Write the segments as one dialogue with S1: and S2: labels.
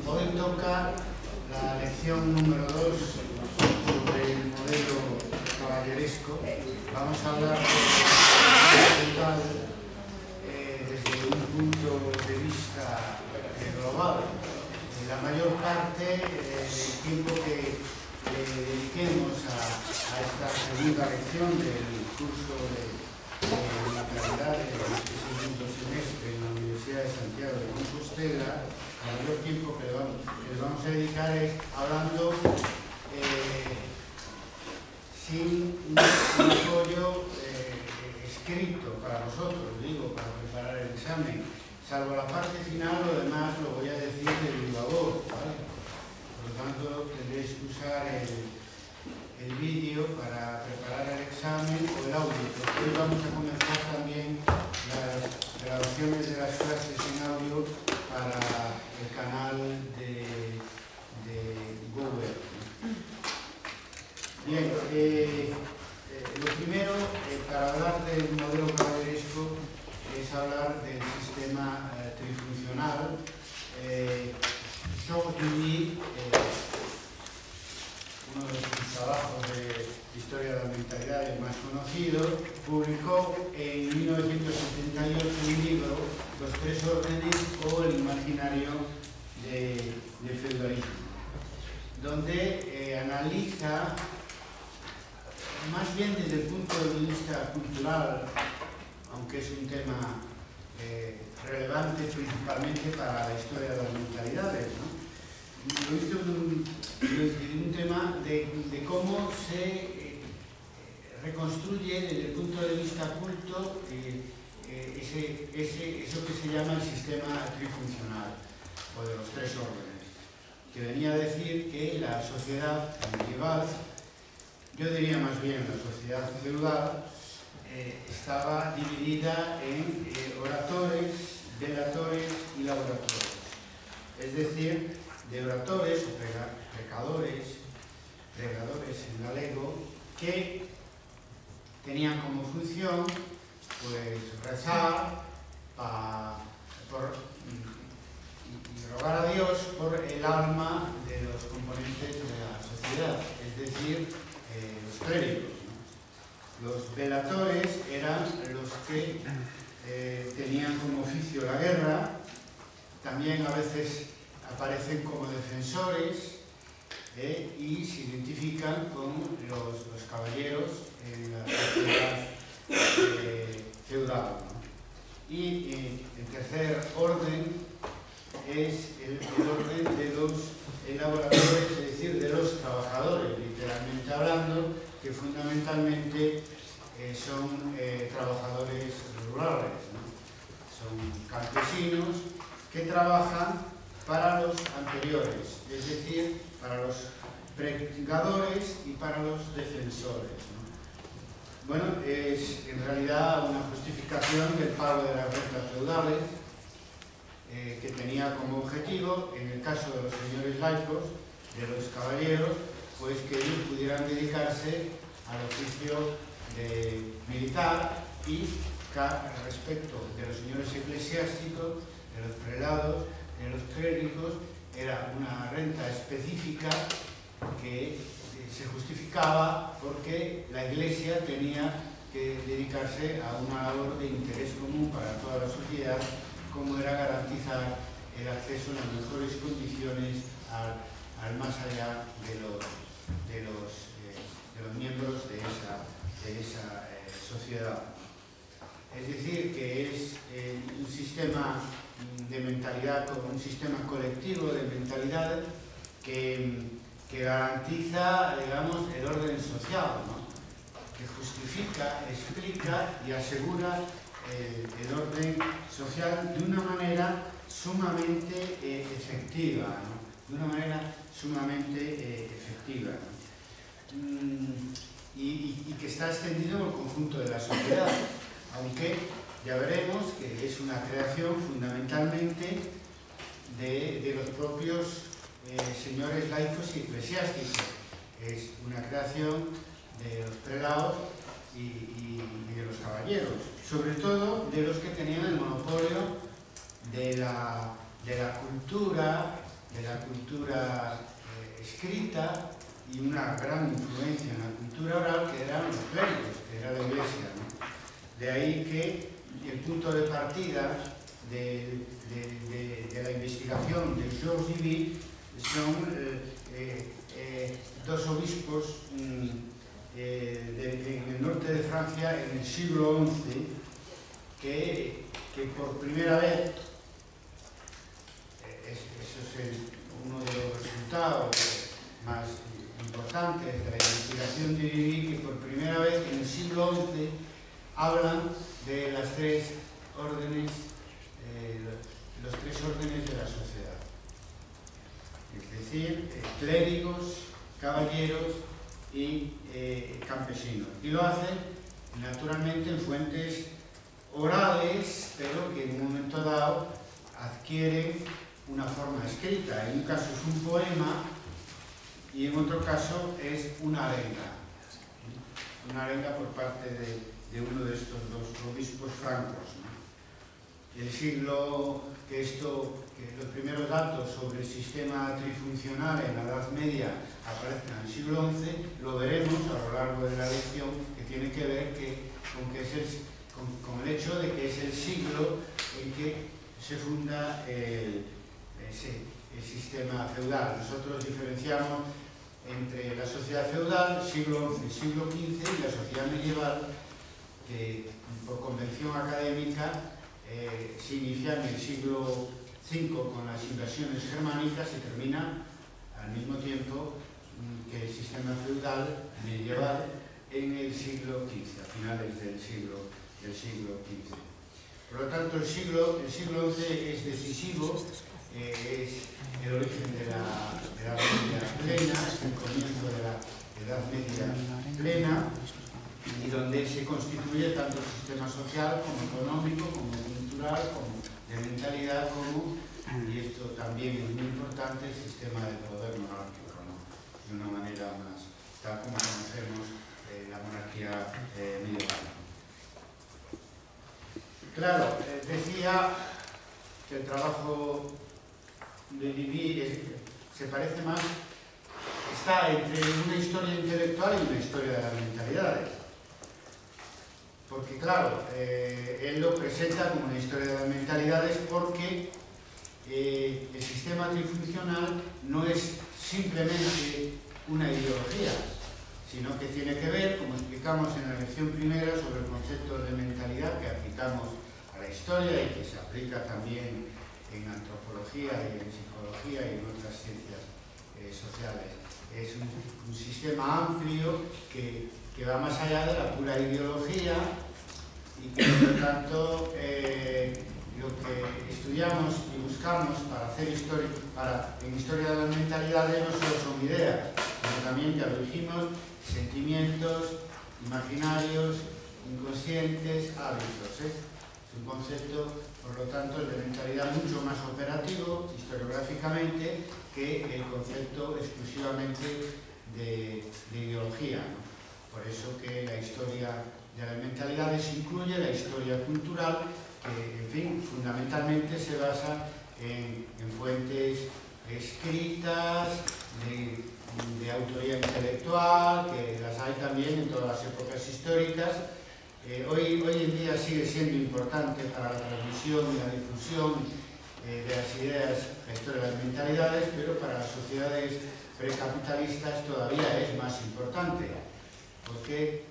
S1: Hoy toca la lección número 2 sobre el modelo caballeresco. Vamos a hablar desde un punto de vista global. La mayor parte del tiempo que dediquemos a esta segunda lección del curso de mentalidad del segundo semestre en la Universidad de Santiago de Compostela, el mayor tiempo que le vamos a dedicar es hablando sin un apoyo escrito para vosotros, digo, para preparar el examen, salvo la parte final. Lo demás lo voy a decir de viva voz, ¿vale? Por lo tanto, tendréis que usar el vídeo para preparar el examen o el audio, porque hoy vamos a comenzar también las grabaciones de las clases en audio para el canal de Google. Bien, lo primero, para hablar del modelo caballeresco, es hablar del sistema trifuncional. Georges Duny, uno de sus trabajos de historia de la mentalidad, el más conocido, publicó en 1978 un libro, Los tres órdenes o el imaginario del feudalismo, donde analiza, más bien desde el punto de vista cultural, aunque es un tema relevante principalmente para la historia de las mentalidades, ¿no? Lo hizo desde un tema de cómo se reconstruye desde el punto de vista culto eso que se llama el sistema trifuncional, o de los tres órdenes, que venía a decir que la sociedad medieval, yo diría más bien la sociedad feudal, estaba dividida en oratores, delatores y laboratores. Es decir, de oratores o pregadores en galego, que tenían como función pues rezar y rogar a Dios por el alma de los componentes de la sociedad, es decir, los clérigos, ¿no? Los delatores eran los que tenían como oficio la guerra. También a veces aparecen como defensores y se identifican con los caballeros en la sociedad feudal, ¿no? Y el tercer orden es el orden de los elaboradores, es decir, de los trabajadores, literalmente hablando, que fundamentalmente son trabajadores rurales, ¿no? Son campesinos que trabajan para los anteriores, es decir, para los pregadores y para los defensores, ¿no? Bueno, es en realidad una justificación del pago de las rentas feudales, que tenía como objetivo, en el caso de los señores laicos, de los caballeros, pues que ellos pudieran dedicarse al oficio militar, y respecto de los señores eclesiásticos, de los prelados, de los clérigos, era una renta específica que se justificaba porque la Iglesia tenía que dedicarse a una labor de interés común para toda la sociedad, como era garantizar el acceso en las mejores condiciones al más allá de los miembros de esa sociedad. Es decir, que es un sistema de mentalidad, como un sistema colectivo de mentalidad que garantiza, digamos, el orden social, ¿no? Que justifica, explica y asegura el orden social de una manera sumamente efectiva, ¿no? De una manera sumamente efectiva, ¿no? Y que está extendido en el conjunto de la sociedad, aunque ya veremos que es una creación fundamentalmente de los propios señores laicos y eclesiásticos. Es una creación de los prelados y de los caballeros, sobre todo de los que tenían el monopolio de la cultura de la cultura escrita y una gran influencia en la cultura oral, que eran los clérigos, que era la Iglesia, ¿no? De ahí que el punto de partida de la investigación de Georges Duby son dos obispos en el norte de Francia en el siglo XI que por primera vez, eso es uno de los resultados más importantes de la investigación de Duby, que por primera vez en el siglo XI hablan de las tres órdenes, los tres órdenes de la sociedad. Es decir, clérigos, caballeros y campesinos. Y lo hacen naturalmente en fuentes orales, pero que en un momento dado adquieren una forma escrita. En un caso es un poema y en otro caso es una arenga. Una arenga por parte de uno de estos dos obispos francos, ¿no? El siglo que los primeros datos sobre el sistema trifuncional en la Edad Media aparecen en el siglo XI, lo veremos a lo largo de la lección, que tiene que ver con el hecho de que es el siglo en que se funda el sistema feudal. Nosotros diferenciamos entre la sociedad feudal, siglo XI, siglo XV, y la sociedad medieval, que por convención académica se inicia en el siglo V con las invasiones germánicas y termina al mismo tiempo que el sistema feudal medieval en el siglo XV, a finales del siglo XV. Por lo tanto, el siglo XI es decisivo, es el origen de la Edad Media plena, es el comienzo de la Edad Media plena, y donde se constituye tanto el sistema social como económico, como cultural, como de mentalidad, como, y esto también es muy importante, el sistema de poder monárquico, ¿no? De una manera más, tal como conocemos la monarquía medieval. Claro, decía que el trabajo de Duby se parece más, está entre una historia intelectual y una historia de las mentalidades. Porque claro, él lo presenta como una historia de las mentalidades porque el sistema trifuncional no es simplemente una ideología, sino que tiene que ver, como explicamos en la lección primera, sobre el concepto de mentalidad que aplicamos a la historia y que se aplica también en antropología y en psicología y en otras ciencias sociales. Es un sistema amplio que va más allá de la pura ideología y que, por lo tanto, lo que estudiamos y buscamos para hacer en historia de las mentalidades no solo son ideas, sino también, ya lo dijimos, sentimientos, imaginarios, inconscientes, hábitos. Es un concepto, por lo tanto, el de mentalidad mucho más operativo, historiográficamente, que el concepto exclusivamente de ideología, ¿no? Por eso que la historia de las mentalidades incluye la historia cultural, que, en fin, fundamentalmente se basa en fuentes escritas, de autoría intelectual, que las hay también en todas las épocas históricas. Hoy en día sigue siendo importante para la transmisión y la difusión de las ideas la historia de las mentalidades, pero para las sociedades precapitalistas todavía es más importante, porque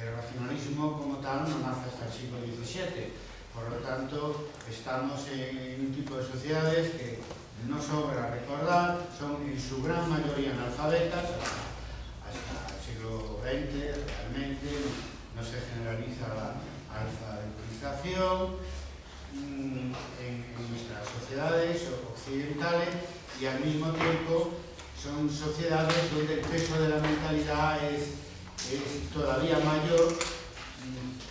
S1: el racionalismo como tal no nace hasta el siglo XVII. Por lo tanto, estamos en un tipo de sociedades que no sobra recordar, son en su gran mayoría analfabetas, hasta el siglo XX realmente no se generaliza la alfabetización en nuestras sociedades occidentales, y al mismo tiempo son sociedades donde el peso de la mentalidad es todavía mayor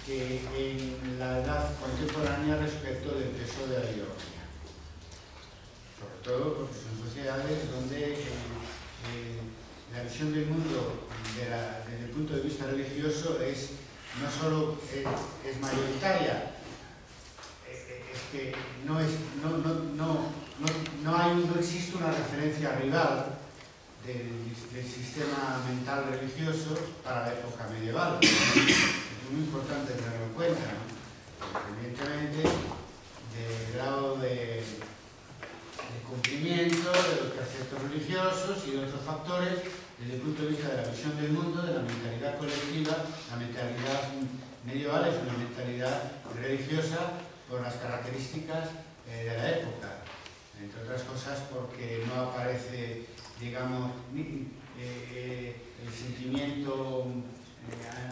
S1: que en la edad contemporánea respecto del peso de la ideología. Sobre todo porque son sociedades donde la visión del mundo desde el punto de vista religioso no solo es mayoritaria, es que no no existe una referencia rival del sistema mental religioso para la época medieval. Es muy importante tenerlo en cuenta, ¿no? Evidentemente, del grado de cumplimiento de los preceptos religiosos y de otros factores, desde el punto de vista de la visión del mundo, de la mentalidad colectiva. La mentalidad medieval es una mentalidad religiosa por las características de la época, entre otras cosas porque no aparece, digamos, el sentimiento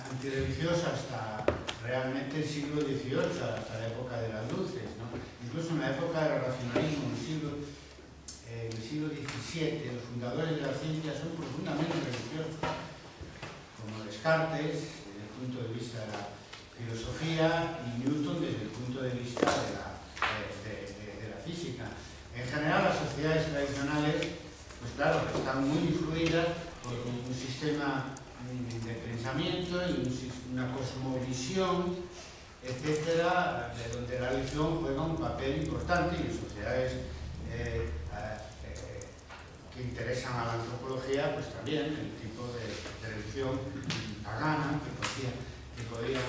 S1: antirreligioso hasta realmente el siglo XVIII, hasta la época de las luces, ¿no? Incluso en la época del racionalismo, en el siglo XVII, los fundadores de la ciencia son profundamente religiosos, como Descartes, desde el punto de vista de la filosofía, y Newton desde el punto de vista de la física. En general, las sociedades tradicionales, pues claro, están muy influidas por un sistema de pensamiento y una cosmovisión, etcétera, de donde la religión juega un papel importante, y en sociedades que interesan a la antropología, pues también el tipo de religión pagana que podían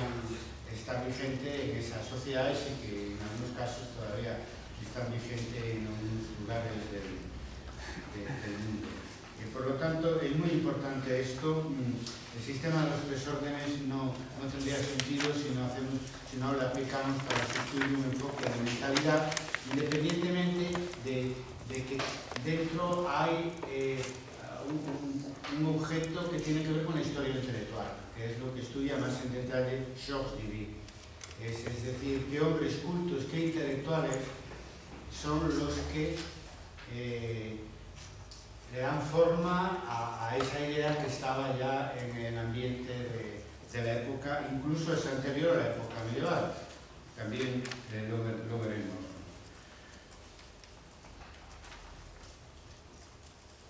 S1: estar vigente en esas sociedades y que en algunos casos todavía están vigentes en algunos lugares del mundo. Y por lo tanto, es muy importante esto. El sistema de los tres órdenes no tendría sentido si no lo aplicamos para sustituir un enfoque de mentalidad, independientemente de que dentro hay un objeto que tiene que ver con la historia intelectual, que es lo que estudia más en detalle Georges. Es decir, qué hombres cultos, qué intelectuales son los que le dan forma a esa idea que estaba ya en el ambiente de la época, incluso es anterior a la época medieval. También lo veremos.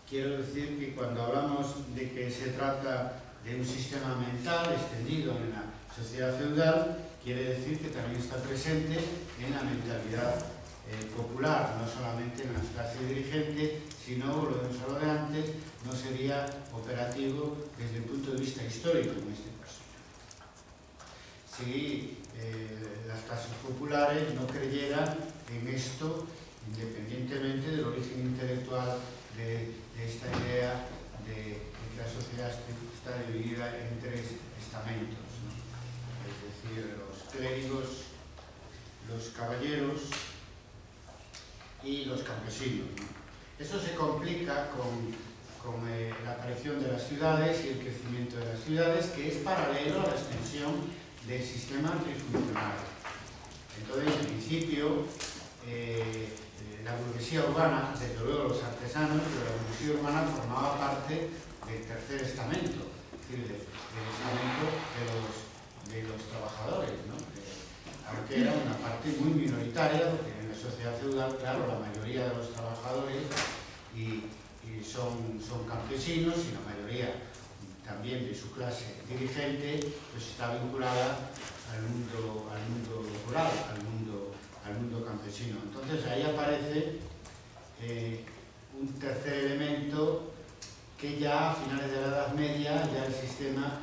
S1: Quiero decir que cuando hablamos de que se trata de un sistema mental extendido en la sociedad feudal, quiere decir que también está presente en la mentalidad popular, no solamente en las clases dirigentes, sino, volvemos a lo de antes, no sería operativo desde el punto de vista histórico en este caso. Si las clases populares no creyeran en esto, independientemente del origen intelectual de esta idea de que la sociedad está dividida en tres estamentos, ¿no? Es decir, los clérigos, los caballeros y los campesinos, ¿no? Eso se complica con la aparición de las ciudades y el crecimiento de las ciudades, que es paralelo a la extensión del sistema trifuncional. Entonces, en principio, la burguesía urbana, desde luego los artesanos, pero la burguesía urbana formaba parte del tercer estamento, es decir, del estamento de los trabajadores, ¿no? Aunque era una parte muy minoritaria, porque en la sociedad feudal, claro, la mayoría de los trabajadores y son campesinos, y la mayoría también de su clase dirigente, pues está vinculada al mundo rural, al mundo campesino. Entonces ahí aparece un tercer elemento que ya a finales de la Edad Media ya el sistema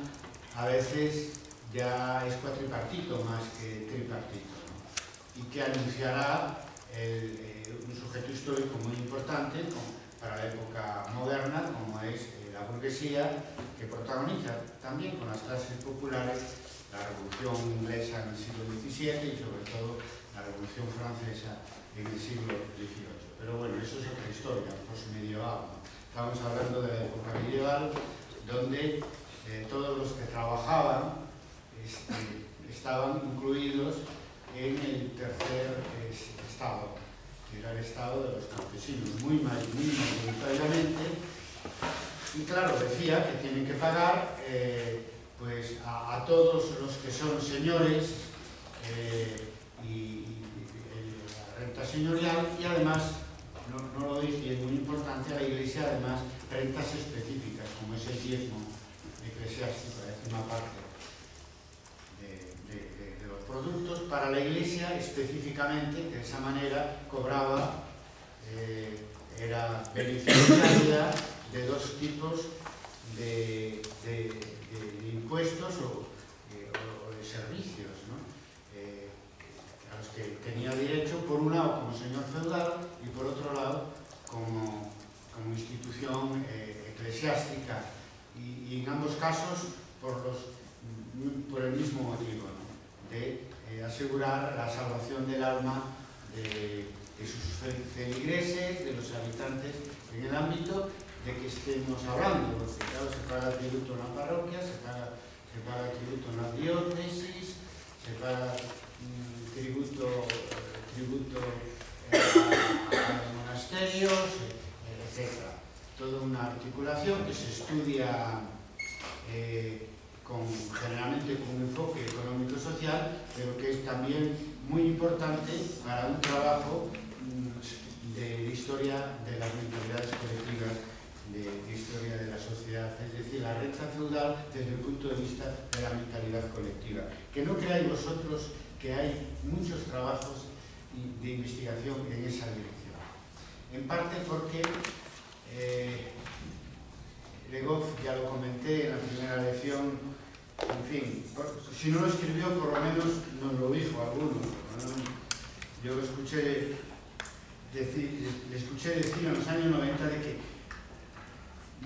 S1: a veces ya es cuatripartito más que tripartito, ¿no? Y que anunciará un sujeto histórico muy importante para la época moderna, como es la burguesía, que protagoniza también con las clases populares la Revolución Inglesa en el siglo XVII y sobre todo la Revolución Francesa en el siglo XVIII. Pero bueno, eso es otra historia, posmedieval, ¿no? Estamos hablando de la época medieval, donde todos los que trabajaban estaban incluidos en el tercer estado, que era el estado de los campesinos, muy mayoritariamente. Y claro, decía que tienen que pagar pues a todos los que son señores y la renta señorial, y además, no lo dije, y es muy importante, a la Iglesia además rentas específicas, como es el diezmo eclesiástico, la décima parte de los productos. Para la Iglesia específicamente, de esa manera cobraba era beneficiaria de dos tipos de impuestos o de servicios, ¿no? A los que tenía derecho, por un lado como señor feudal y por otro lado como institución eclesiástica, y en ambos casos por el mismo motivo, ¿no? De asegurar la salvación del alma de sus feligreses, de los habitantes, en el ámbito de que estemos hablando, porque claro, se paga tributo en la parroquia, se paga tributo en la diócesis, se paga tributo a los monasterios, etc. Toda una articulación que se estudia generalmente con un enfoque económico-social, pero que es también muy importante para un trabajo de historia de las mentalidades colectivas, de historia de la sociedad, es decir, la renta feudal desde el punto de vista de la mentalidad colectiva. Que no creáis vosotros que hay muchos trabajos de investigación en esa dirección. En parte porque Legoff, ya lo comenté en la primera lección, en fin, si no lo escribió, por lo menos nos lo dijo a algunos. Yo le escuché decir en los años 90 de que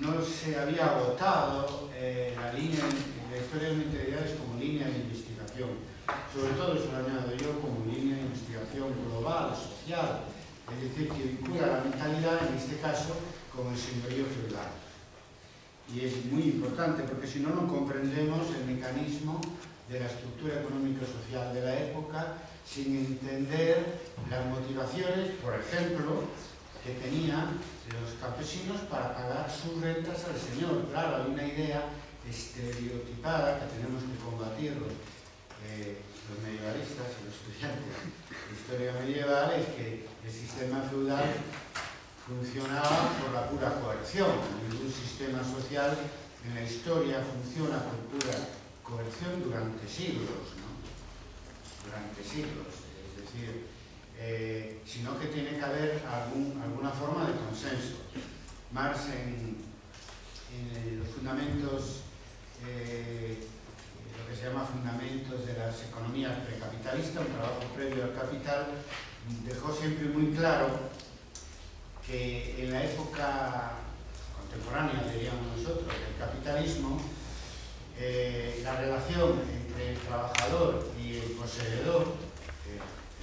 S1: no se había agotado la historia de mentalidades como línea de investigación. Sobre todo, eso lo añado yo, como línea de investigación global, social, es decir, que vincula la mentalidad, en este caso, con el señorío feudal. Y es muy importante, porque si no, no comprendemos el mecanismo de la estructura económico-social de la época, sin entender las motivaciones, por ejemplo, que tenían los campesinos para pagar sus rentas al señor. Claro, hay una idea estereotipada que tenemos que combatir los medievalistas y los estudiantes de historia medieval, es que el sistema feudal funcionaba por la pura coerción. Ningún sistema social en la historia funciona por pura coerción durante siglos, ¿no? Durante siglos, es decir, sino que tiene que haber alguna forma de consenso. Marx en los fundamentos, lo que se llama fundamentos de las economías precapitalistas, un trabajo previo al Capital, dejó siempre muy claro que en la época contemporánea, diríamos nosotros, del capitalismo, la relación entre el trabajador y el poseedor, el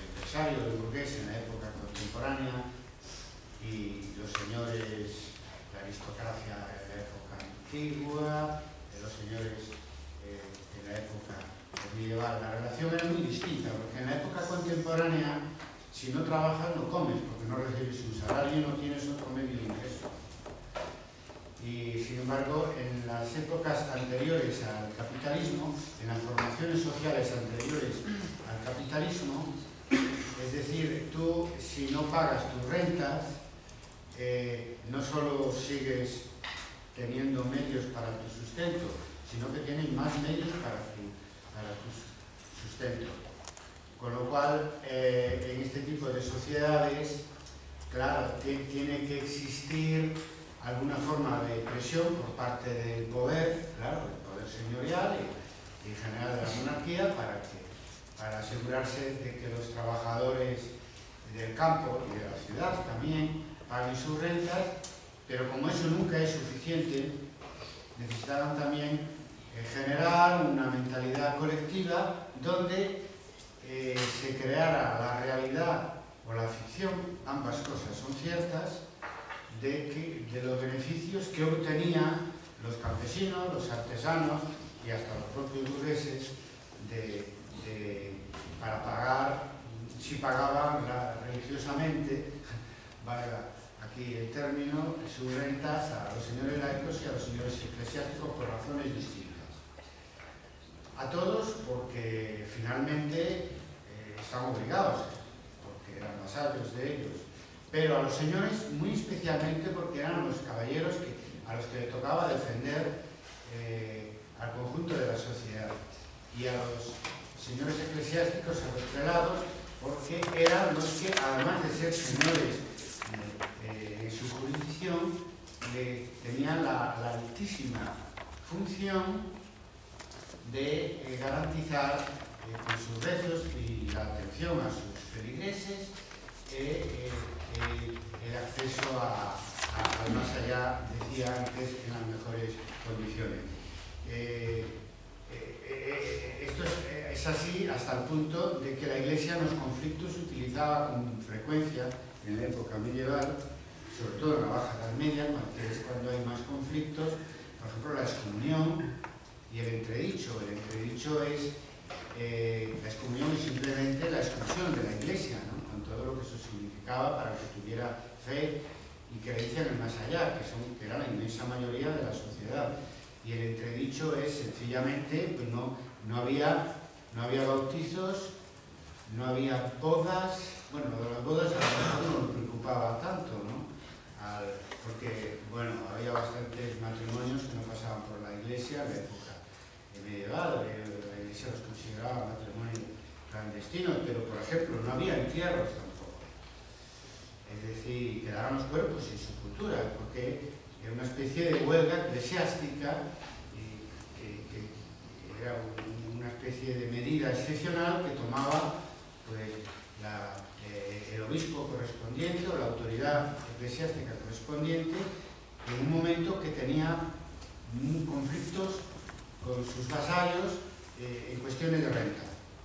S1: empresario, el burgués en la época contemporánea, y los señores, la aristocracia de la época antigua, los señores de la época medieval, la relación era muy distinta, porque en la época contemporánea, si no trabajas, no comes, porque no recibes un salario y no tienes otro medio de ingreso. Y, sin embargo, en las épocas anteriores al capitalismo, en las formaciones sociales anteriores al capitalismo, es decir, tú, si no pagas tus rentas, no solo sigues teniendo medios para tu sustento, sino que tienes más medios para tu sustento. Con lo cual, en este tipo de sociedades, claro, tiene que existir alguna forma de presión por parte del poder, claro, del poder señorial y en general de la monarquía, para asegurarse de que los trabajadores del campo y de la ciudad también paguen sus rentas, pero como eso nunca es suficiente, necesitaban también generar una mentalidad colectiva donde se creara la realidad o la ficción, ambas cosas son ciertas, de los beneficios que obtenían los campesinos, los artesanos y hasta los propios burgueses para pagar, si pagaban religiosamente, valga aquí el término, sus rentas a los señores laicos y a los señores eclesiásticos por razones distintas. A todos porque finalmente están obligados, porque eran vasallos de ellos, pero a los señores muy especialmente porque eran los caballeros a los que le tocaba defender al conjunto de la sociedad, y a los señores eclesiásticos, a los prelados, porque eran los que, además de ser señores su jurisdicción tenían la altísima función de garantizar con sus rezos y la atención a sus feligreses el acceso al más allá, decía antes, en las mejores condiciones. Esto es así hasta el punto de que la Iglesia en los conflictos utilizaba con frecuencia, en la época medieval, sobre todo en la Baja Edad Media, que es cuando hay más conflictos, por ejemplo, la excomunión y el entredicho. El entredicho es la excomunión es simplemente la expulsión de la Iglesia, ¿no? Con todo lo que eso significaba para que tuviera fe y creencia en el más allá, que era la inmensa mayoría de la sociedad. Y el entredicho es sencillamente, pues no había bautizos, no había bodas. Bueno, lo de las bodas a lo mejor no nos preocupaba tanto, ¿no? Porque, bueno, había bastantes matrimonios que no pasaban por la Iglesia en la época medieval. La Iglesia los consideraba matrimonios clandestinos, pero, por ejemplo, no había entierros tampoco. Es decir, quedaban los cuerpos sin sepultura, porque era una especie de huelga eclesiástica que era una especie de medida excepcional que tomaba pues, el obispo correspondiente o la autoridad eclesiástica correspondiente en un momento que tenía conflictos con sus vasallos en cuestiones de renta.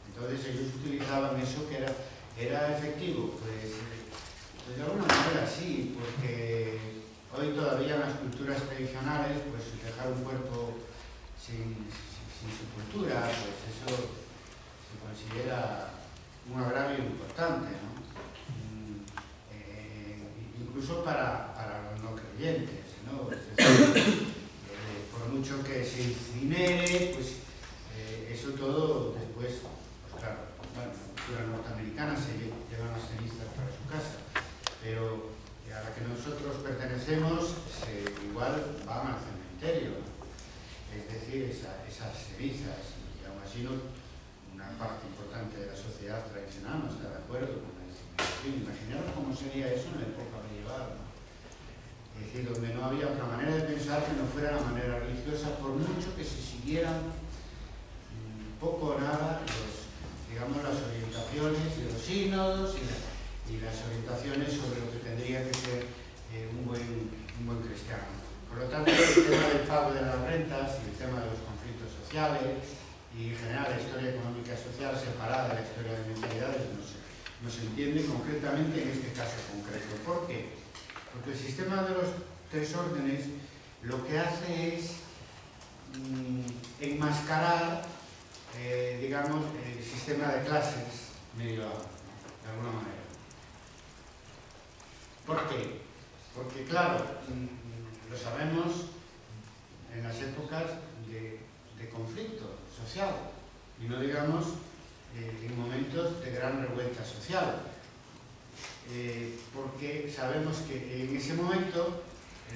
S1: Entonces ellos utilizaban eso que era efectivo. Pues de alguna manera sí, porque hoy todavía en las culturas tradicionales, pues dejar un cuerpo sin sepultura, pues eso se considera un agravio importante, ¿no? Incluso para los no creyentes, ¿no? Es decir, por mucho que se incinere, pues eso todo después, pues claro, bueno, en la cultura norteamericana se llevan las cenizas para su casa, pero a la que nosotros pertenecemos igual van al cementerio, ¿no? Es decir, esas cenizas, y aún así una parte importante de la sociedad tradicional no está de acuerdo con la incineración. Imaginaros cómo sería eso en la época medieval, ¿no? Es decir, donde no había otra manera de pensar que no fuera la manera religiosa, por mucho que se siguieran poco o nada digamos, las orientaciones de los sínodos y las orientaciones sobre lo que tendría que ser un buen cristiano. Por lo tanto, el tema del pago de las rentas y el tema de los conflictos sociales y en general la historia económica y social separada de la historia de mentalidades no se entiende concretamente en este caso concreto. ¿Por qué? Porque el sistema de los tres órdenes lo que hace es enmascarar, digamos, el sistema de clases medieval, ¿no? De alguna manera. ¿Por qué? Porque, claro, lo sabemos en las épocas de conflicto social, y no digamos en momentos de gran revuelta social, porque sabemos que en ese momento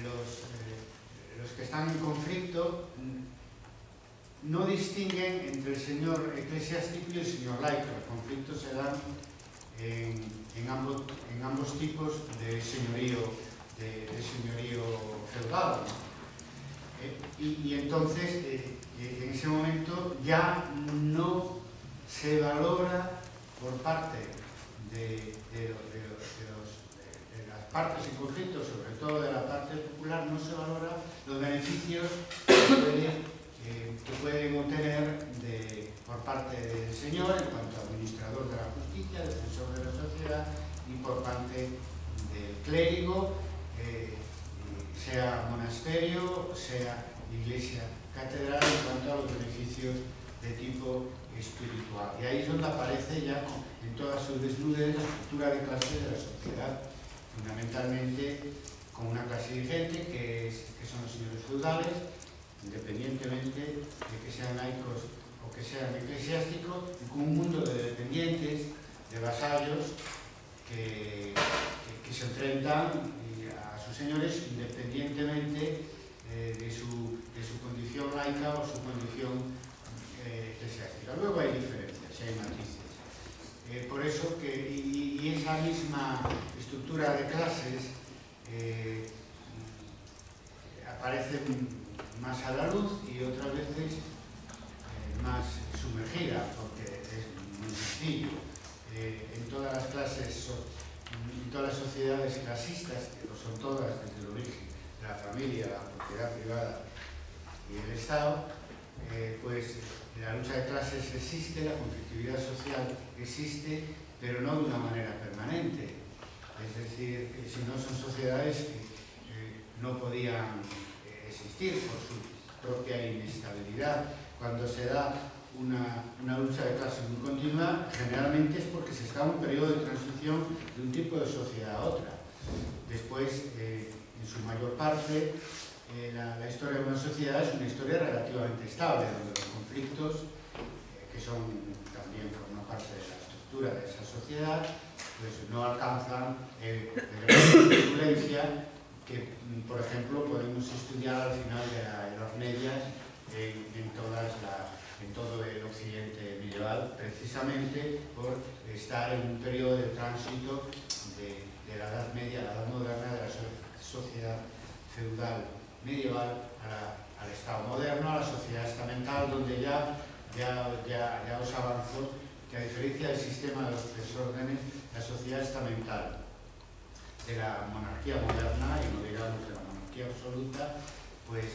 S1: los que están en conflicto no distinguen entre el señor eclesiástico y el señor laico. Los conflictos se dan en ambos tipos de señorío feudal, ¿no? Y entonces en ese momento ya no se valora por parte de las partes en conflicto, sobre todo de la parte popular, no se valora los beneficios que pueden obtener por parte del señor en cuanto a administrador de la justicia, defensor de la sociedad, y por parte del clérigo, sea monasterio, sea iglesia catedral, en cuanto a los beneficios de tipo espiritual. Y ahí es donde aparece ya en toda su desnudez la estructura de clase de la sociedad, fundamentalmente con una clase dirigente que son los señores feudales, independientemente de que sean laicos o que sean eclesiásticos, y con un mundo de dependientes, de vasallos, que se enfrentan a sus señores independientemente de su condición laica o su condición eclesiástica. Luego hay diferencias, hay matices. Por eso y esa misma estructura de clases aparece más a la luz y otras veces más sumergida, porque es muy sencillo. En todas las clases, en todas las sociedades clasistas, que lo son todas desde el origen, la familia, la propiedad privada y el Estado, pues la lucha de clases existe, la conflictividad social existe, pero no de una manera permanente. Es decir, que si no son sociedades que no podían existir por su propia inestabilidad. Cuando se da una lucha de clases muy continua, generalmente es porque se está en un periodo de transición de un tipo de sociedad a otra. Después, en su mayor parte, la historia de una sociedad es una historia relativamente estable, donde los conflictos, que también forman parte de la estructura de esa sociedad, pues no alcanzan el grado de violencia que, por ejemplo, podemos estudiar al final de la Edad Media en todo el occidente medieval, precisamente por estar en un periodo de tránsito de la Edad Media a la Edad Moderna, de la sociedad feudal medieval al Estado moderno, a la sociedad estamental, donde ya os avanzo que, a diferencia del sistema de los tres órdenes, la sociedad estamental de la monarquía moderna, y no digamos de la monarquía absoluta, pues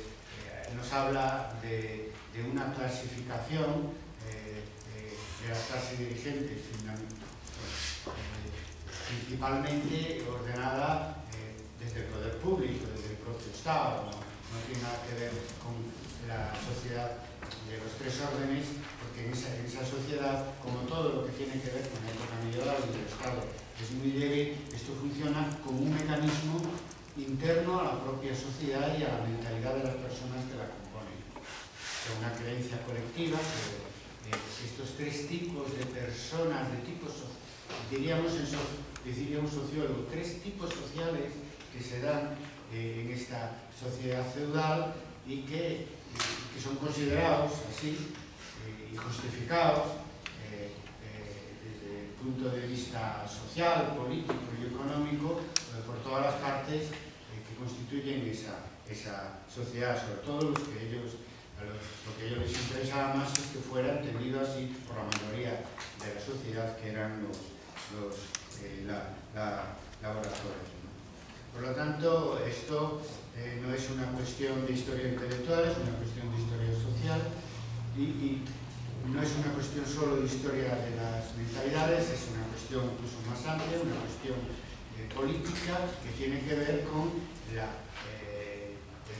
S1: nos habla de una clasificación de las clases dirigentes, principalmente ordenada desde el poder público, desde el propio Estado. No tiene nada que ver con la sociedad de los tres órdenes, porque en esa sociedad, como todo lo que tiene que ver con la época medieval y el Estado es muy débil, esto funciona como un mecanismo interno a la propia sociedad y a la mentalidad de las personas que la componen. Es una creencia colectiva que estos tres tipos de personas, diríamos sociólogos, tres tipos sociales que se dan en esta sociedad feudal y que son considerados así y justificados desde el punto de vista social, político y económico por todas las partes que constituyen esa sociedad, sobre todo lo que a ellos les interesaba más es que fuera entendido así por la mayoría de la sociedad, que eran los laboradores. Por lo tanto, esto no es una cuestión de historia intelectual, es una cuestión de historia social y no es una cuestión solo de historia de las mentalidades, es una cuestión incluso más amplia, una cuestión política que tiene que ver con el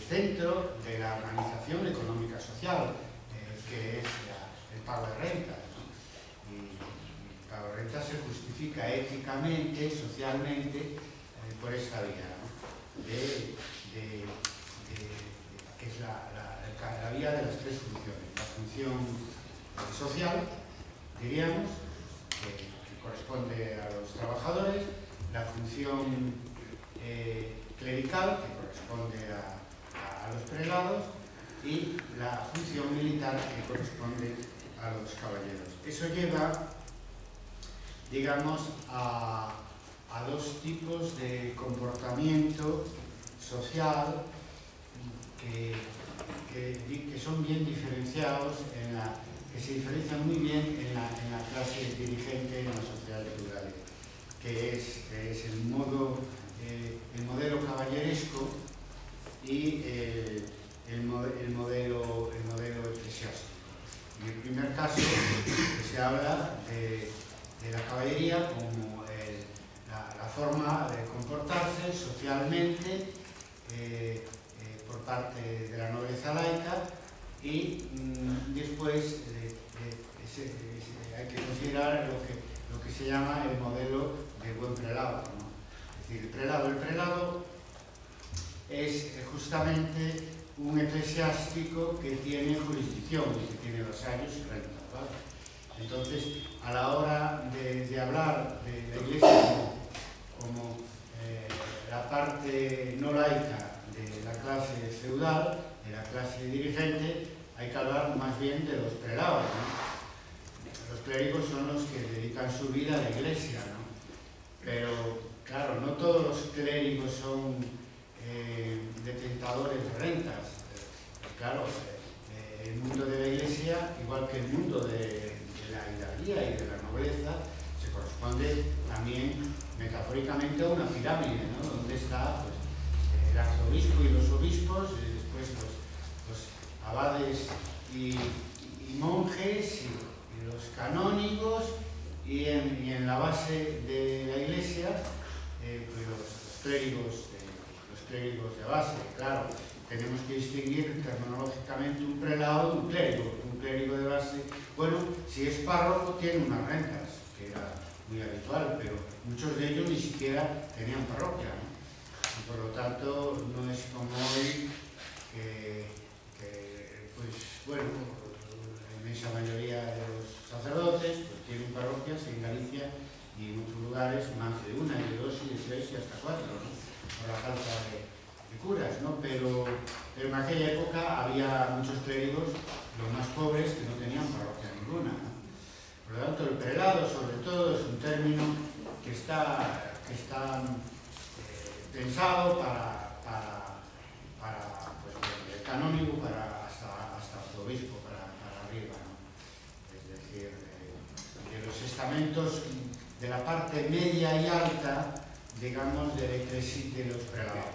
S1: centro de la organización económica social, que es el pago de rentas, ¿no? Y el pago de rentas se justifica éticamente, socialmente, por esta vía, ¿no? Que es la vía de las tres funciones. La función social, diríamos, que corresponde a los trabajadores, la función clerical, que corresponde a los prelados, y la función militar, que corresponde a los caballeros. Eso lleva, digamos, a dos tipos de comportamiento social que son bien diferenciados, que se diferencian muy bien en la clase dirigente en las sociedades feudales, que es el modelo caballeresco y el modelo eclesiástico. En el primer caso se habla de la caballería como la forma de comportarse socialmente por parte de la nobleza laica, y después hay que considerar lo que se llama el modelo del buen prelado, ¿no? Es decir, el prelado es justamente un eclesiástico que tiene jurisdicción y que tiene vasallos y rentas, ¿vale? Entonces, a la hora de hablar de la Iglesia como la parte no laica de la clase feudal, de la clase dirigente, hay que hablar más bien de los prelados, ¿no? Los clérigos son los que dedican su vida a la Iglesia, ¿no? Pero, claro, no todos los clérigos son detentadores de rentas. pirámide, ¿no? Donde está pues, el arzobispo y los obispos, y después los abades y monjes y los canónigos, y en la base de la iglesia pues los clérigos de base. Claro, tenemos que distinguir terminológicamente un prelado de un clérigo, porque un clérigo de base, bueno, si es párroco tiene unas rentas, que era muy habitual, pero muchos de ellos ni siquiera tenían parroquia, ¿no? Y por lo tanto no es como hoy que pues bueno, la inmensa mayoría de los sacerdotes pues tienen parroquias en Galicia y en otros lugares más de una, y de dos, y de tres, y hasta cuatro, ¿no? Por la falta de curas, ¿no? Pero en aquella época había muchos clérigos, los más pobres, que no tenían parroquia ninguna, ¿no? Por lo tanto, el prelado, sobre todo, es un término que está pensado para pues, el canónigo, hasta arzobispo, para arriba, ¿no? Es decir, de los estamentos de la parte media y alta, digamos, de los prelados.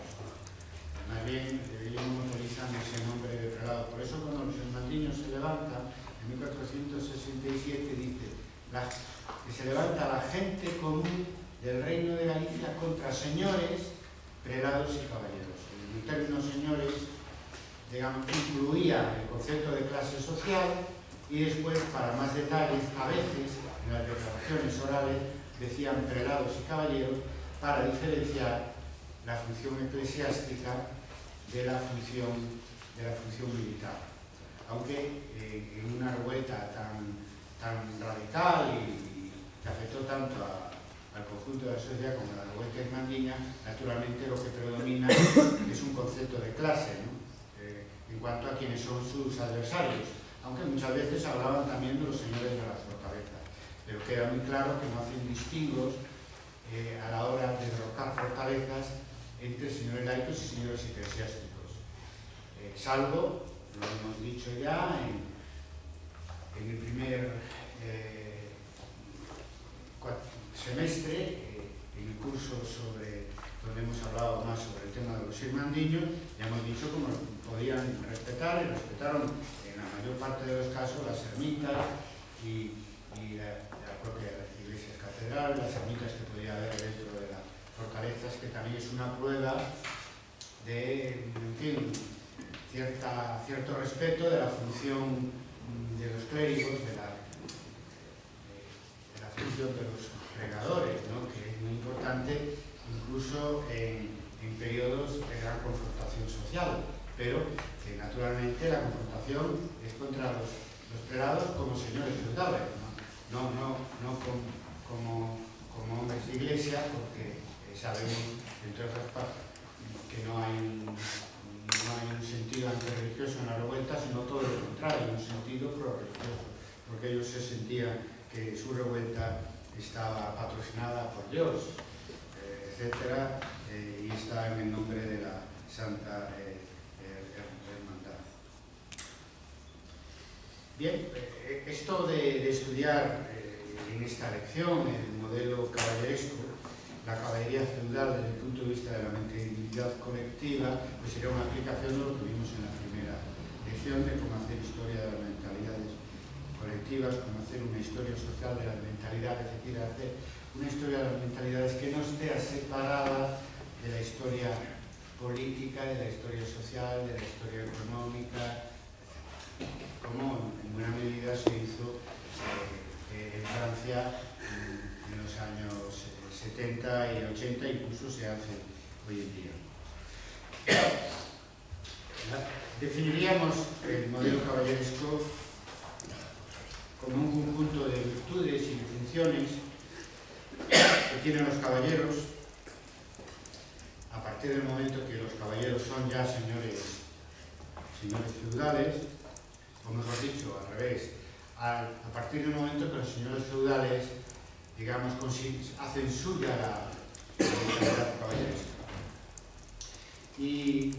S1: Más bien, ellos no utilizan ese nombre de prelado. Por eso, cuando los hermandiños se levanta, en 1467 dice que se levanta la gente común del Reino de Galicia contra señores, prelados y caballeros. El término señores, digamos, incluía el concepto de clase social, y después, para más detalles, a veces, en las declaraciones orales, decían prelados y caballeros, para diferenciar la función eclesiástica de la función militar. Aunque en una revuelta tan radical y que afectó tanto al conjunto de la sociedad como la revuelta irmandiña, naturalmente lo que predomina es un concepto de clase, ¿no? En cuanto a quienes son sus adversarios, aunque muchas veces hablaban también de los señores de las fortalezas, pero queda muy claro que no hacen distingos a la hora de derrocar fortalezas entre señores laicos y señores eclesiásticos, salvo, lo hemos dicho ya, en el primer semestre, en el curso donde hemos hablado más sobre el tema de los irmandiños, ya hemos dicho cómo podían respetar, y respetaron en la mayor parte de los casos las ermitas y la propia iglesia catedral, las ermitas que podía haber dentro de las fortalezas, que también es una prueba de, en fin, cierto respeto de la función de los clérigos, de la función de los pregadores, ¿no? Que es muy importante incluso en periodos de gran confrontación social, pero que naturalmente la confrontación es contra los prelados como señores feudales, no como hombres de iglesia, porque sabemos, entre otras partes, que no hay un sentido antirreligioso en la revuelta, sino todo lo contrario, un sentido pro-religioso, porque ellos se sentían que su revuelta estaba patrocinada por Dios, etcétera, y está en el nombre de la Santa Hermandad. Bien, esto de estudiar en esta lección el modelo caballeresco, la caballería feudal desde el punto de vista de la mentalidad colectiva, pues sería una aplicación de lo que vimos en la primera lección, de cómo hacer historia de las mentalidades colectivas, cómo hacer una historia social de las mentalidades, es decir, hacer una historia de las mentalidades que no esté separada de la historia política, de la historia social, de la historia económica, como en buena medida se hizo en Francia en los años 70 y 80, incluso se hace hoy en día. Definiríamos el modelo caballeresco como un conjunto de virtudes y de funciones que tienen los caballeros a partir del momento que los caballeros son ya señores feudales, o mejor dicho, al revés, a partir del momento que los señores feudales, digamos, hacen suya la mentalidad caballeresca. Y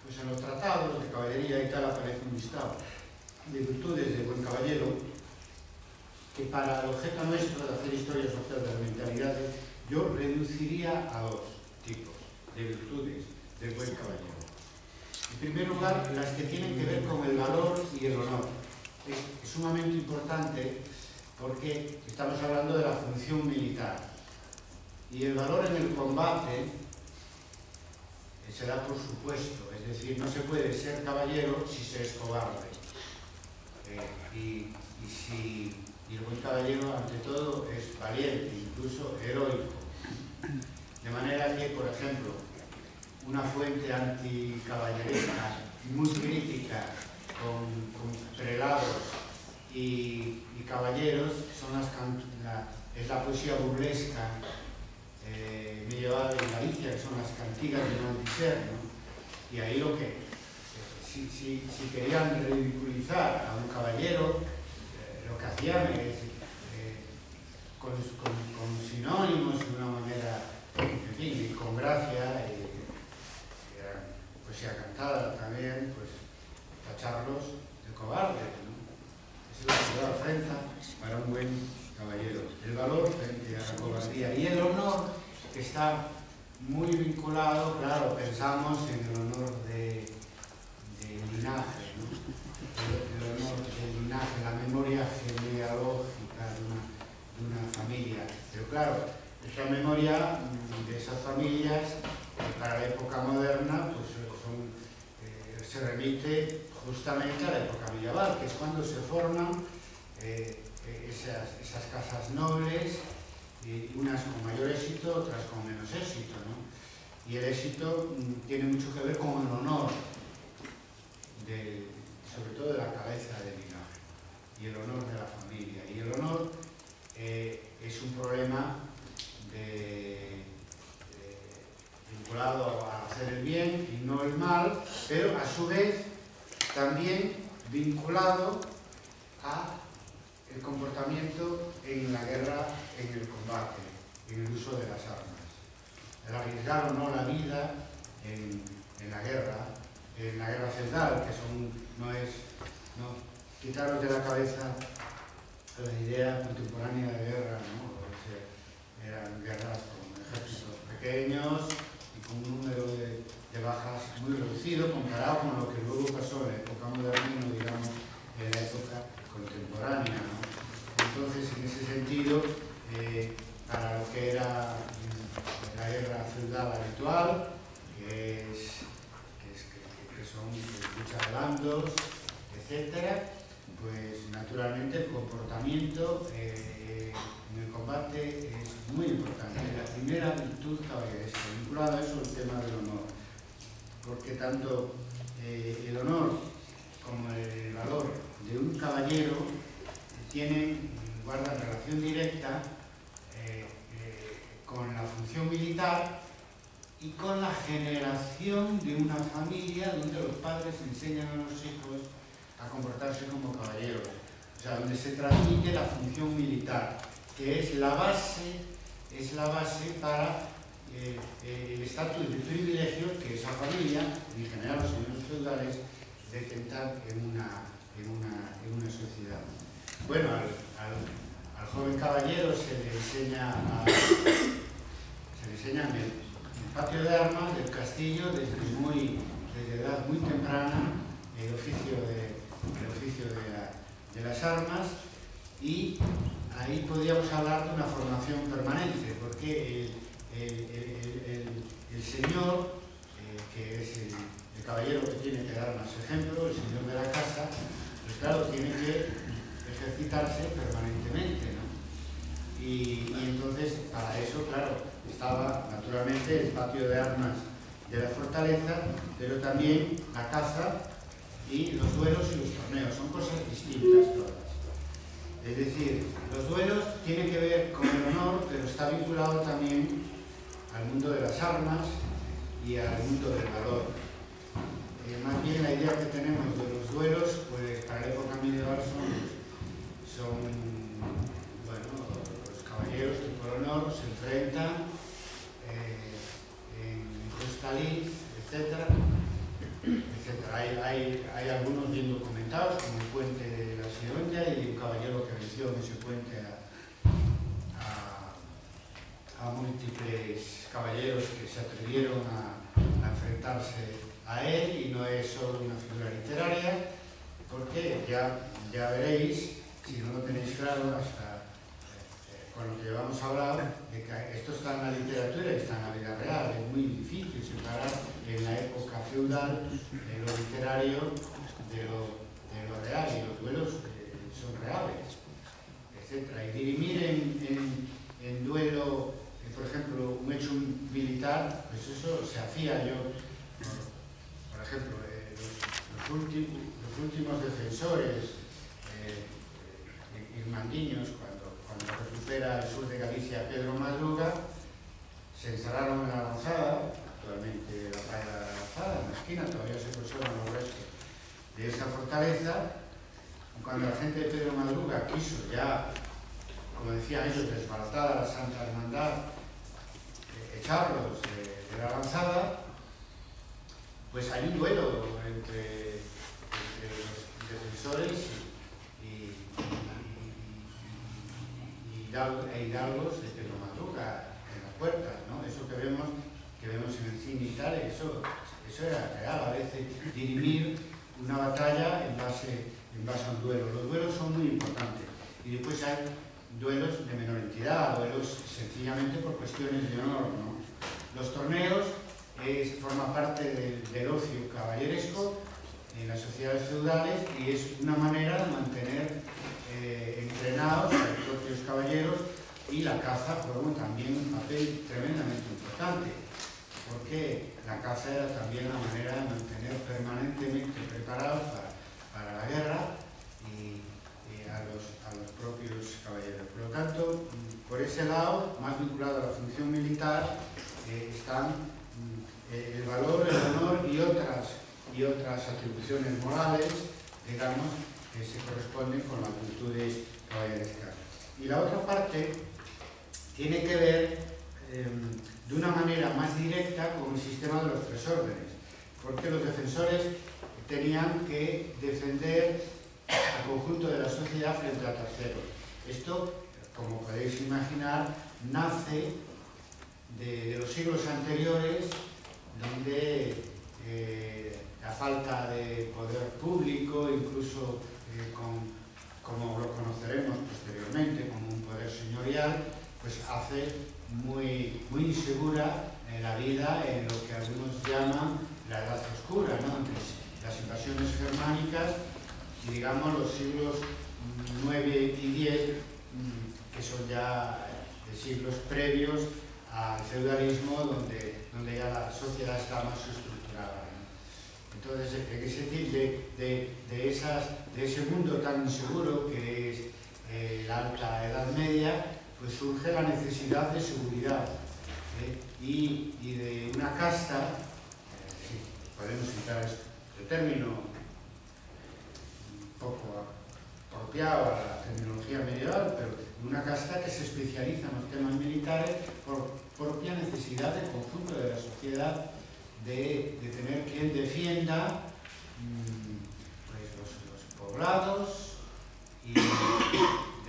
S1: pues en los tratados de caballería y tal aparece un listado de virtudes de buen caballero, que para el objeto nuestro de hacer historia social de las mentalidades yo reduciría a dos. de virtudes del buen caballero. En primer lugar, las que tienen que ver con el valor y el honor. Es sumamente importante porque estamos hablando de la función militar. Y el valor en el combate se da por supuesto, es decir, no se puede ser caballero si se es cobarde. Y el buen caballero, ante todo, es valiente, incluso heroico. De manera que, por ejemplo, una fuente anticaballeresca muy crítica con prelados y caballeros es la poesía burlesca medieval en Galicia, que son las cantigas de Maldicer, ¿no? Y ahí lo que, si querían ridiculizar a un caballero, lo que hacían es, con sinónimos de una manera, en fin, y con gracia, poesía cantada también, pues tacharlos de cobardes, ¿no? Esa es la ciudad ofensa para un buen caballero. El valor frente a la cobardía y el honor, que está muy vinculado, claro, pensamos en el honor del linaje, ¿no? El honor del linaje, la memoria genealógica de una familia. Pero claro, esa memoria de esas familias, para la época moderna, pues se remite justamente a la época medieval, que es cuando se forman esas casas nobles, unas con mayor éxito, otras con menos éxito, ¿no? Y el éxito tiene mucho que ver con el honor, sobre todo de la cabeza del linaje, y el honor de la familia. Y el honor es un problema vinculado a hacer el bien y no el mal, pero a su vez también vinculado a el comportamiento en la guerra, en el combate, en el uso de las armas. El arriesgar o no la vida en la guerra feudal, que no quitaros de la cabeza la idea contemporánea de guerra, ¿no? O sea, eran guerras con ejércitos pequeños y con un número de bajas muy reducido comparado con lo que luego pasó en la época moderna, no digamos en la época contemporánea, ¿no? Entonces, en ese sentido, para lo que era la guerra feudal habitual, que son luchas de bandos, etcétera, pues naturalmente el comportamiento en el combate es muy importante. La primera virtud caballeresca, vinculada a eso el tema del honor, porque tanto el honor como el valor de un caballero guardan relación directa con la función militar y con la generación de una familia donde los padres enseñan a los hijos a comportarse como caballeros, o sea, donde se transmite la función militar, que es la base para el estatus de privilegio que esa familia, en general los señores feudales, detentan en una sociedad. Bueno, al joven caballero se le enseña en el patio de armas del castillo desde edad muy temprana el oficio de las armas, y ahí podríamos hablar de una formación permanente, porque el señor, que es el caballero que tiene que dar más ejemplo, el señor de la casa, pues claro, tiene que ejercitarse permanentemente, ¿no? Y entonces, para eso, claro, estaba naturalmente el patio de armas de la fortaleza, pero también la caza y los duelos y los torneos. Son cosas distintas todas. Es decir, los duelos tienen que ver con el honor, pero está vinculado también al mundo de las armas y al mundo del valor. Más bien la idea que tenemos de los duelos, pues para la época medieval son bueno, los caballeros que por honor se enfrentan en Hostalí, etcétera. Hay algunos bien documentados, como el puente de la Sidonia y un caballero que venció en ese puente a a múltiples caballeros que se atrevieron a enfrentarse a él, y no es solo una figura literaria, porque ya veréis, si no lo tenéis claro, hasta con lo que llevamos a hablar, de que esto está en la literatura y está en la vida real. Es muy difícil separar en la época feudal lo literario de lo real, y los duelos son reales, etc. Y dirimir en duelo, por ejemplo, un hecho militar, pues eso se hacía. Yo, por ejemplo, los últimos defensores irmandiños, cuando recupera el sur de Galicia Pedro Madruga, se instalaron en la Lanzada, actualmente la playa de la Lanzada, en la esquina, todavía se conservan los restos de esa fortaleza. Cuando la gente de Pedro Madruga quiso ya, como decían ellos, desbaratada la Santa Hermandad, echarlos de la Lanzada, pues hay un duelo entre los defensores e hidalgos de Pedro Madruga en las puertas, ¿no? Eso que vemos en el cine y tal, eso era real. A veces dirimir una batalla en base a un duelo. Los duelos son muy importantes, y después hay duelos de menor entidad, duelos sencillamente por cuestiones de honor, ¿no? Los torneos forman parte del ocio caballeresco en las sociedades feudales, y es una manera de mantener entrenados a los propios caballeros, y la caza juega también un papel tremendamente importante, porque la caza era también la manera de mantener permanentemente preparados para la guerra y a los propios caballeros. Por lo tanto, por ese lado, más vinculado a la función militar, están el valor, el honor y otras atribuciones morales, digamos, que se corresponden con las virtudes caballerescas. Y la otra parte tiene que ver de una manera más directa con el sistema de los tres órdenes, porque los defensores tenían que defender al conjunto de la sociedad frente a terceros. Esto, como podéis imaginar, nace de los siglos anteriores, donde la falta de poder público, incluso como lo conoceremos posteriormente como un poder señorial, pues hace muy insegura la vida en lo que algunos llaman la Edad Oscura, ¿no? Entonces, las invasiones germánicas y, digamos, los siglos 9 y 10, que son ya siglos previos al feudalismo, donde ya la sociedad está más estructurada, ¿no? Entonces, es decir, de ese mundo tan inseguro que es la Alta Edad Media, pues surge la necesidad de seguridad, y de una casta, sí, podemos citar este término un poco apropiado a la terminología medieval, pero una casta que se especializa en los temas militares por propia necesidad del conjunto de la sociedad de tener quien defienda pues los poblados y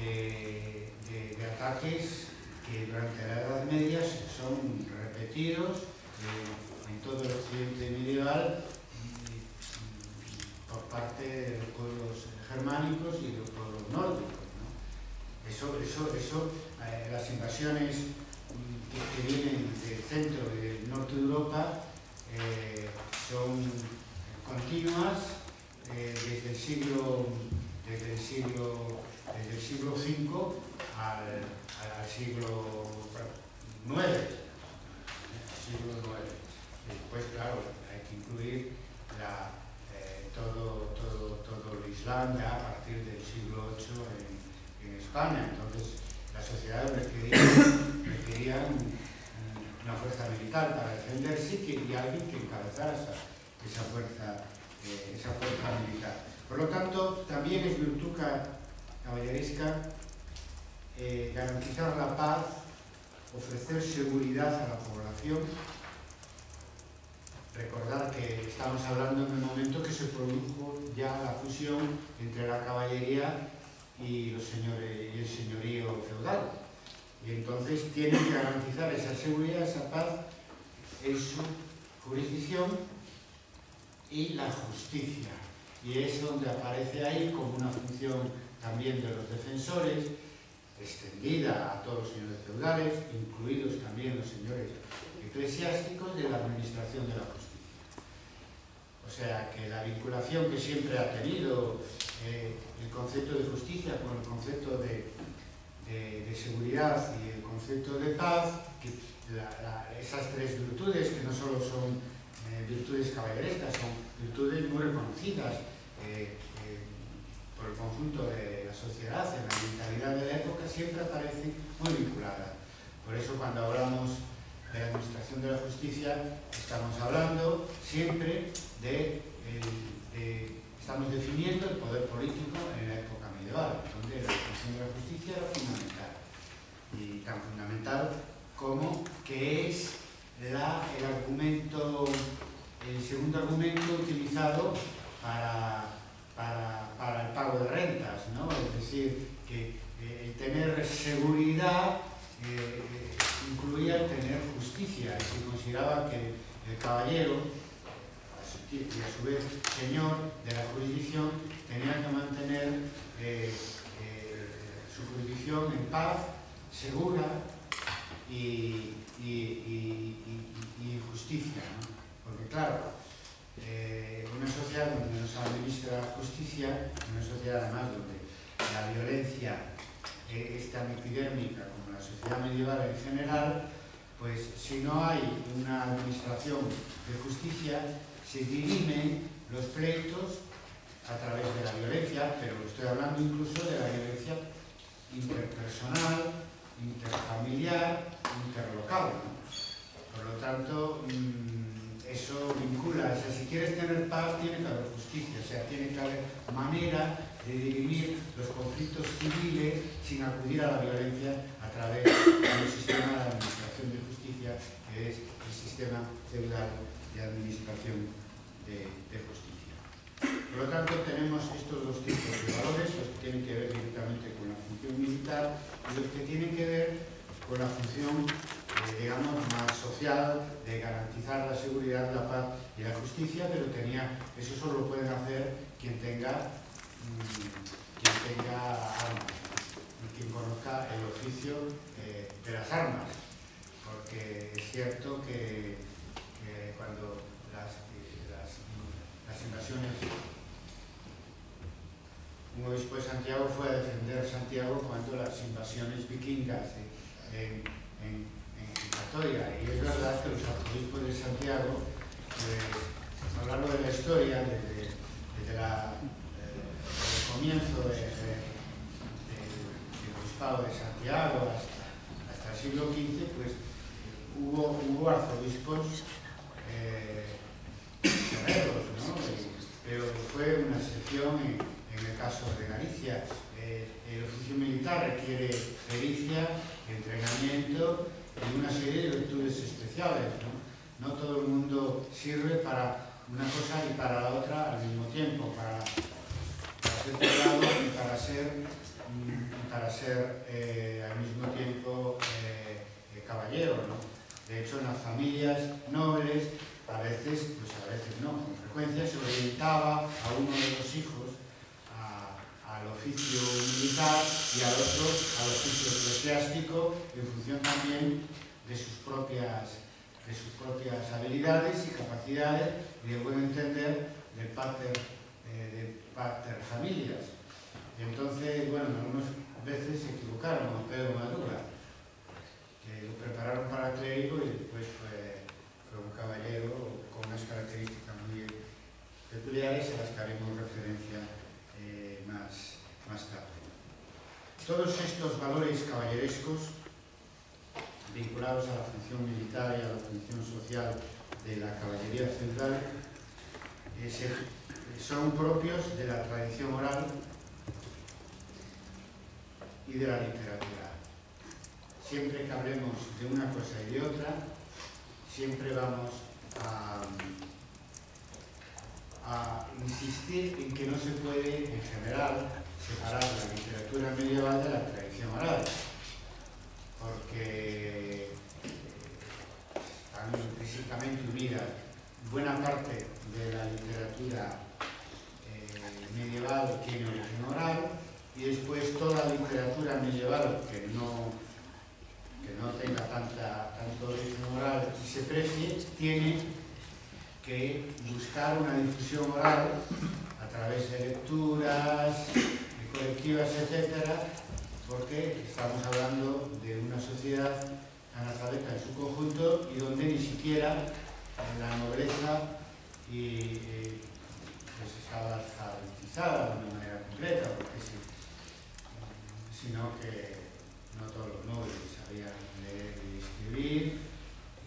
S1: de ataques que durante la Edad Media son repetidos en todo el occidente medieval por parte de los pueblos germánicos y de los pueblos nórdicos, ¿no? Las invasiones que vienen del centro y del norte de Europa son continuas desde el siglo V al siglo IX. Después, claro, hay que incluir todo el Islam ya a partir del siglo VIII en España. Entonces, las sociedades requerían una fuerza militar para defenderse, y alguien que encabezara esa fuerza militar. Por lo tanto, también es virtud caballeresca garantizar la paz, ofrecer seguridad a la población. Recordar que estamos hablando en el momento que se produjo ya la fusión entre la caballería y el señorío feudal. y entonces tienen que garantizar esa seguridad, esa paz en su jurisdicción y la justicia. Y es donde aparece ahí como una función también de los defensores, extendida a todos los señores feudales, incluidos también los señores eclesiásticos, de la administración de la justicia. O sea que la vinculación que siempre ha tenido el concepto de justicia con el concepto de seguridad y el concepto de paz, que esas tres virtudes, que no solo son virtudes caballerescas, son virtudes muy reconocidas por el conjunto de la sociedad, en la mentalidad de la época, siempre aparecen muy vinculadas. Por eso cuando hablamos de la administración de la justicia, estamos hablando siempre estamos definiendo el poder político en la época medieval, donde la administración de la justicia era fundamental. Y tan fundamental como que es el segundo argumento utilizado para el pago de rentas, ¿no? Es decir, que el tener seguridad incluía el tener justicia, y se consideraba que el caballero, y a su vez señor de la jurisdicción, tenía que mantener su jurisdicción en paz, segura y justicia, ¿no? Porque claro, una sociedad donde no se administra la justicia, una sociedad además donde la violencia es tan epidérmica como la sociedad medieval en general, pues si no hay una administración de justicia, se dirimen los pleitos a través de la violencia, pero estoy hablando incluso de la violencia interpersonal, interfamiliar, interlocal, ¿no? Por lo tanto, eso vincula, o sea, si quieres tener paz, tiene que haber justicia, o sea, tiene que haber manera de dirimir los conflictos civiles sin acudir a la violencia a través de un sistema de administración de justicia, que es el sistema feudal de administración de justicia. Por lo tanto, tenemos estos dos tipos de valores, los que tienen que ver directamente con la función militar y los que tienen que ver con la función, digamos, más social, de garantizar la seguridad, la paz y la justicia, pero eso solo lo pueden hacer quien tenga armas y quien conozca el oficio de las armas, porque es cierto que cuando las invasiones, un obispo de Santiago fue a defender Santiago cuando las invasiones vikingas en Catoria, y es verdad que los arzobispos de Santiago, a lo largo de la historia, desde el comienzo del obispado de Santiago hasta el siglo XV, pues hubo arzobispos guerreros, ¿no? Pero fue una excepción en el caso de Galicia. El oficio militar requiere pericia, entrenamiento y una serie de virtudes especiales, ¿no? No todo el mundo sirve para una cosa y para la otra al mismo tiempo, para ser soldado y para ser al mismo tiempo caballero, ¿no? De hecho, en las familias nobles, a veces no, con frecuencia se orientaba a uno de los hijos al oficio militar y al otro al oficio eclesiástico, en función también de sus propias habilidades y capacidades y del buen entender del pater familias. Y entonces, bueno, algunas veces se equivocaron con Pedro Madruga, que lo prepararon para clérigo y después fue un caballero con unas características muy peculiares a las que haremos referencia más tarde. Todos estos valores caballerescos vinculados a la función militar y a la función social de la caballería feudal son propios de la tradición oral y de la literatura. Siempre que hablemos de una cosa y de otra, siempre vamos a insistir en que no se puede, en general, separar la literatura medieval de la tradición oral. porque están intrínsecamente unidas buena parte de la literatura medieval tiene origen oral, y después toda la literatura medieval que no tenga tanto origen oral y se precie, tiene que buscar una difusión oral a través de lecturas, de colectivas, etcétera, porque estamos hablando de una sociedad analfabeta en su conjunto y donde ni siquiera la nobleza pues estaba alfabetizada de una manera concreta, porque sino que no todos los nobles sabían leer y escribir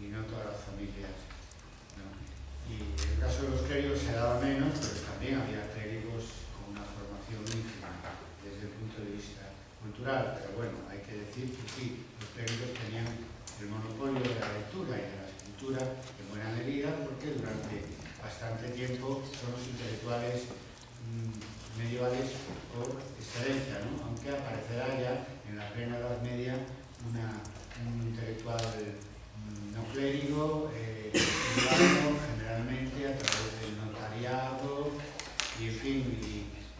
S1: y no todas las familias, ¿no? Y en el caso de los clérigos se daba menos, pero también había clérigos con una formación ínfima desde el punto de vista cultural. Pero bueno, hay que decir que sí, los clérigos tenían el monopolio de la lectura y de la escritura en buena medida, porque durante bastante tiempo son los intelectuales medievales por excelencia, ¿no? Aunque aparecerá ya en la plena Edad Media un intelectual no clérigo, generalmente a través del notariado y, en fin,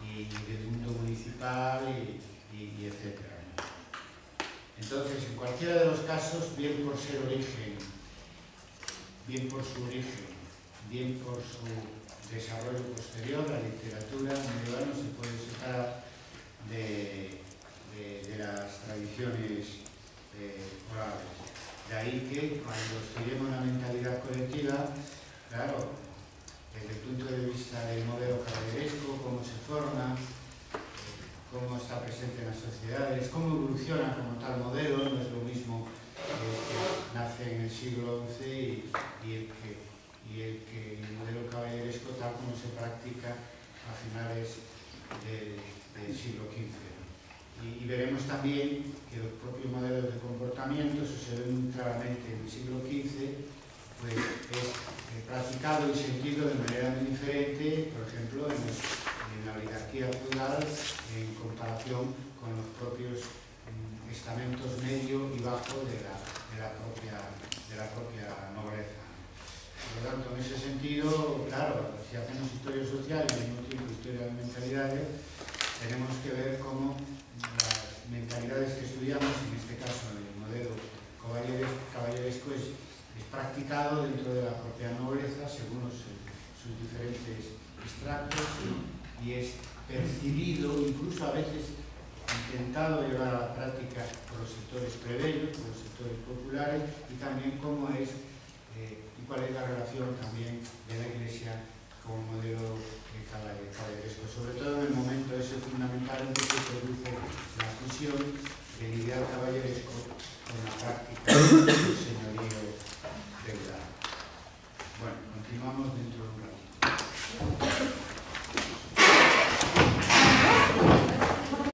S1: y del mundo municipal y etcétera, ¿no? Entonces, en cualquiera de los casos, bien por ser origen, bien por su origen, bien por su desarrollo posterior, la literatura medieval no se puede separar de las tradiciones orales. De ahí que cuando estudiemos la mentalidad colectiva, claro, desde el punto de vista del modelo caballeresco, cómo se forma, cómo está presente en las sociedades, cómo evoluciona como tal modelo, no es lo mismo que nace en el siglo XI y el modelo caballeresco tal como se practica a finales del siglo XV, ¿no? Y veremos también que los propios modelos de comportamiento, eso se ve muy claramente en el siglo XV, pues es practicado y sentido de manera muy diferente, por ejemplo, en la oligarquía feudal, en comparación con los propios estamentos medio y bajo de la propia nobleza. Por lo tanto, en ese sentido, claro, si hacemos historia social y al mismo tiempo historia de mentalidades, tenemos que ver cómo las mentalidades que estudiamos, en este caso el modelo caballeresco, es practicado dentro de la propia nobleza según sus diferentes extractos, y es percibido, incluso a veces intentado llevar a la práctica por los sectores plebeyos, por los sectores populares, y también cómo es y cuál es la relación también de la Iglesia como modelo caballeresco, sobre todo en el momento ese fundamental en que se produce la fusión del ideal caballeresco con la práctica del señorío.